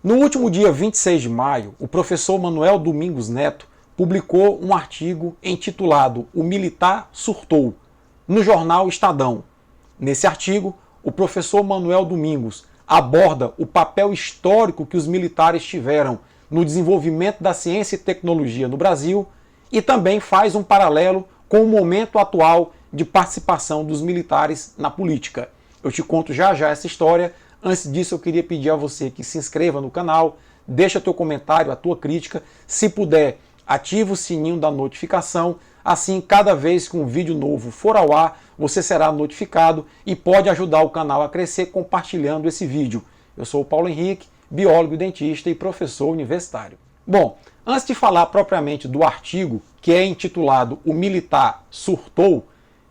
No último dia 26 de maio, o professor Manuel Domingos Neto publicou um artigo intitulado "O Militar Surtou", no jornal Estadão. Nesse artigo, o professor Manuel Domingos aborda o papel histórico que os militares tiveram no desenvolvimento da ciência e tecnologia no Brasil e também faz um paralelo com o momento atual de participação dos militares na política. Eu te conto já já essa história. Antes disso, eu queria pedir a você que se inscreva no canal, deixa teu comentário, a tua crítica. Se puder, ativa o sininho da notificação. Assim, cada vez que um vídeo novo for ao ar, você será notificado e pode ajudar o canal a crescer compartilhando esse vídeo. Eu sou o Paulo Henrique, biólogo, dentista e professor universitário. Bom, antes de falar propriamente do artigo, que é intitulado "O Militar Surtou",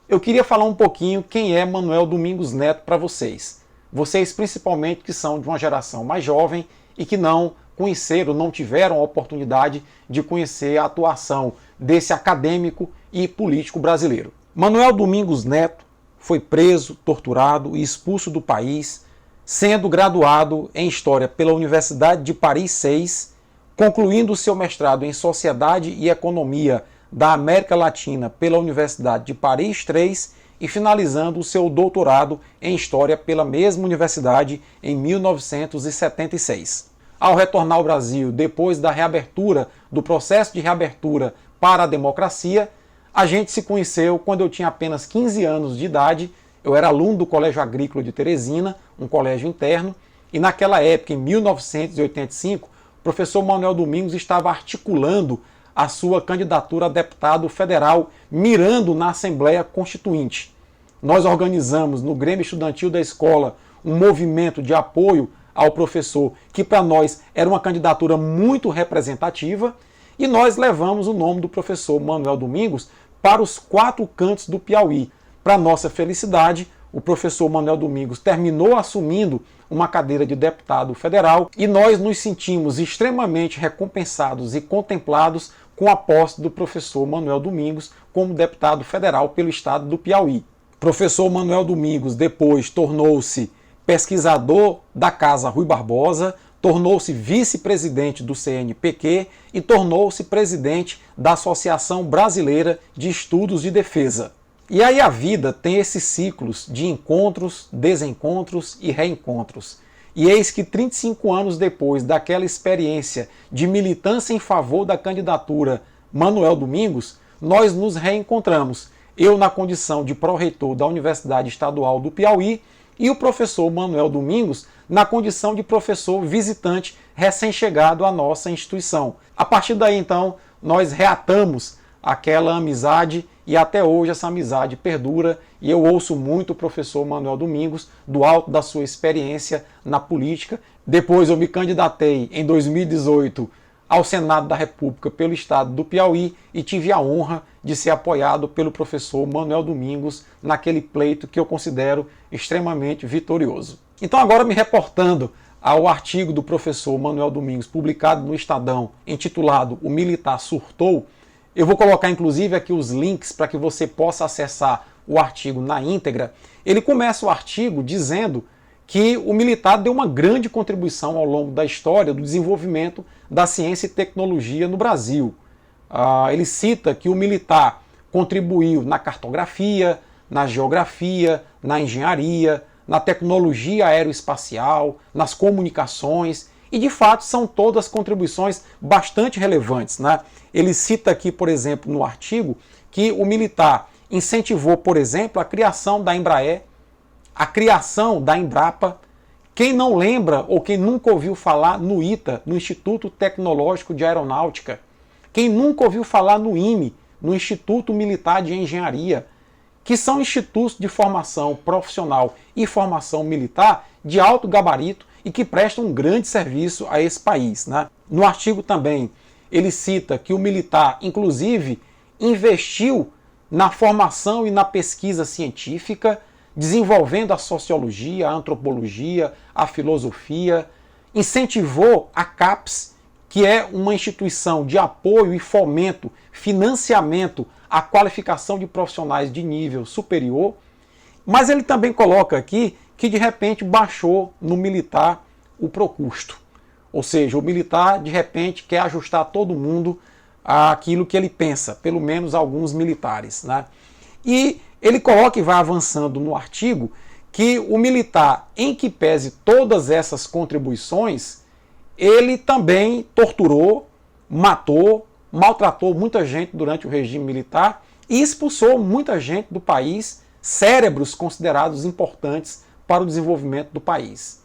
eu queria falar um pouquinho quem é Manuel Domingos Neto para vocês. Vocês principalmente que são de uma geração mais jovem e que não conheceram, não tiveram a oportunidade de conhecer a atuação desse acadêmico e político brasileiro. Manuel Domingos Neto foi preso, torturado e expulso do país, sendo graduado em História pela Universidade de Paris 6, concluindo seu mestrado em Sociedade e Economia da América Latina pela Universidade de Paris 3 e finalizando o seu doutorado em História pela mesma universidade em 1976. Ao retornar ao Brasil, depois da reabertura, do processo de reabertura para a democracia, a gente se conheceu quando eu tinha apenas 15 anos de idade. Eu era aluno do Colégio Agrícola de Teresina, um colégio interno, e naquela época, em 1985, o professor Manuel Domingos estava articulando a sua candidatura a deputado federal, mirando na Assembleia Constituinte. Nós organizamos no Grêmio Estudantil da escola um movimento de apoio ao professor, que para nós era uma candidatura muito representativa, e nós levamos o nome do professor Manuel Domingos para os 4 cantos do Piauí. Para nossa felicidade, o professor Manuel Domingos terminou assumindo uma cadeira de deputado federal e nós nos sentimos extremamente recompensados e contemplados com a posse do professor Manuel Domingos como deputado federal pelo estado do Piauí. O professor Manuel Domingos depois tornou-se pesquisador da Casa Rui Barbosa, tornou-se vice-presidente do CNPq e tornou-se presidente da Associação Brasileira de Estudos de Defesa. E aí a vida tem esses ciclos de encontros, desencontros e reencontros. E eis que 35 anos depois daquela experiência de militância em favor da candidatura Manuel Domingos, nós nos reencontramos. Eu na condição de pró-reitor da Universidade Estadual do Piauí e o professor Manuel Domingos na condição de professor visitante recém-chegado à nossa instituição. A partir daí, então, nós reatamos aquela amizade e até hoje essa amizade perdura e eu ouço muito o professor Manuel Domingos do alto da sua experiência na política. Depois eu me candidatei em 2018 ao Senado da República pelo estado do Piauí e tive a honra de ser apoiado pelo professor Manuel Domingos naquele pleito que eu considero extremamente vitorioso. Então agora me reportando ao artigo do professor Manuel Domingos publicado no Estadão intitulado "O Militar Surtou", eu vou colocar inclusive aqui os links para que você possa acessar o artigo na íntegra. Ele começa o artigo dizendo que o militar deu uma grande contribuição ao longo da história do desenvolvimento da ciência e tecnologia no Brasil. Ele cita que o militar contribuiu na cartografia, na geografia, na engenharia, na tecnologia aeroespacial, nas comunicações, e de fato são todas contribuições bastante relevantes, né? Ele cita aqui, por exemplo, no artigo, que o militar incentivou, por exemplo, a criação da Embraer, a criação da Embrapa. Quem não lembra ou quem nunca ouviu falar no ITA, no Instituto Tecnológico de Aeronáutica? Quem nunca ouviu falar no IME, no Instituto Militar de Engenharia? Que são institutos de formação profissional e formação militar de alto gabarito e que prestam um grande serviço a esse país, né? No artigo também ele cita que o militar, inclusive, investiu na formação e na pesquisa científica, desenvolvendo a sociologia, a antropologia, a filosofia, incentivou a CAPES, que é uma instituição de apoio e fomento, financiamento à qualificação de profissionais de nível superior, mas ele também coloca aqui que de repente baixou no militar o procusto. Ou seja, o militar de repente quer ajustar todo mundo àquilo que ele pensa, pelo menos alguns militares, né? E ele coloca e vai avançando no artigo que o militar, em que pese todas essas contribuições, ele também torturou, matou, maltratou muita gente durante o regime militar e expulsou muita gente do país, cérebros considerados importantes para o desenvolvimento do país.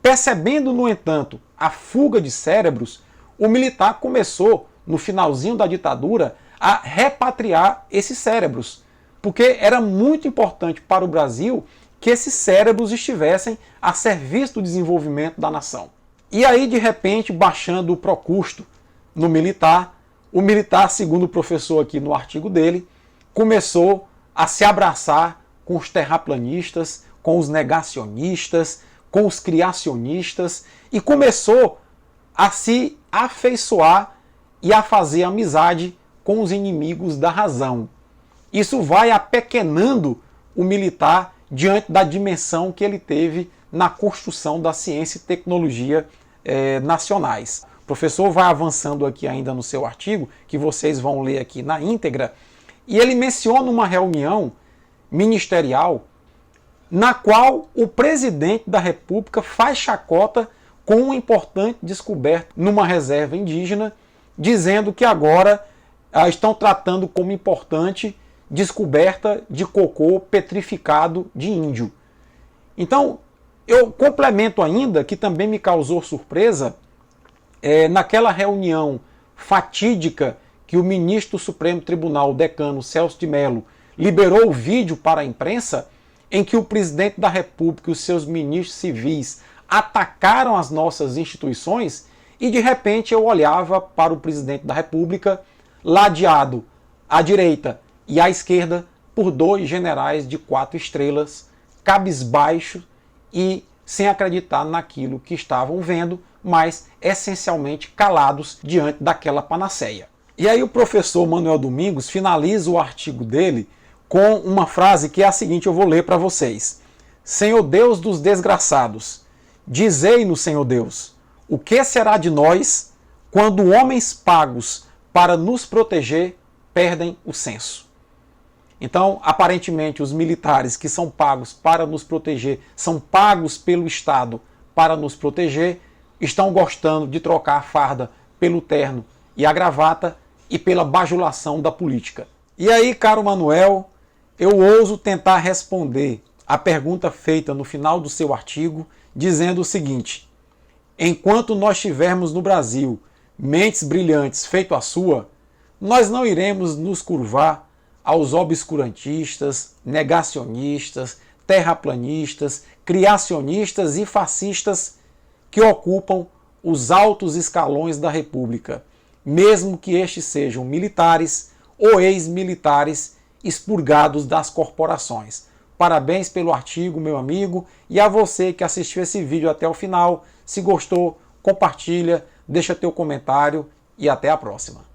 Percebendo, no entanto, a fuga de cérebros, o militar começou, no finalzinho da ditadura, a repatriar esses cérebros, porque era muito importante para o Brasil que esses cérebros estivessem a serviço do desenvolvimento da nação. E aí, de repente, baixando o procusto no militar, o militar, segundo o professor aqui no artigo dele, começou a se abraçar com os terraplanistas, com os negacionistas, com os criacionistas e começou a se afeiçoar e a fazer amizade com os inimigos da razão. Isso vai apequenando o militar diante da dimensão que ele teve na construção da ciência e tecnologia nacionais. O professor vai avançando aqui ainda no seu artigo, que vocês vão ler aqui na íntegra, e ele menciona uma reunião ministerial na qual o presidente da República faz chacota com uma importante descoberta numa reserva indígena, dizendo que agora estão tratando como importante descoberta de cocô petrificado de índio. Então, eu complemento ainda, que também me causou surpresa, naquela reunião fatídica que o ministro do Supremo Tribunal, o decano Celso de Mello, liberou o vídeo para a imprensa, em que o presidente da República e os seus ministros civis atacaram as nossas instituições, e de repente eu olhava para o presidente da República, ladeado à direita e à esquerda por 2 generais de 4 estrelas, cabisbaixo e sem acreditar naquilo que estavam vendo, mas essencialmente calados diante daquela panaceia. E aí o professor Manuel Domingos finaliza o artigo dele com uma frase que é a seguinte, eu vou ler para vocês. Senhor Deus dos desgraçados, dizei-nos, Senhor Deus, o que será de nós quando homens pagos para nos proteger perdem o senso? Então, aparentemente, os militares que são pagos para nos proteger, são pagos pelo Estado para nos proteger, estão gostando de trocar a farda pelo terno e a gravata e pela bajulação da política. E aí, caro Manuel, eu ouso tentar responder a pergunta feita no final do seu artigo, dizendo o seguinte: enquanto nós tivermos no Brasil mentes brilhantes feito a sua, nós não iremos nos curvar aos obscurantistas, negacionistas, terraplanistas, criacionistas e fascistas que ocupam os altos escalões da República, mesmo que estes sejam militares ou ex-militares expurgados das corporações. Parabéns pelo artigo, meu amigo, e a você que assistiu esse vídeo até o final. Se gostou, compartilha, deixa teu comentário e até a próxima.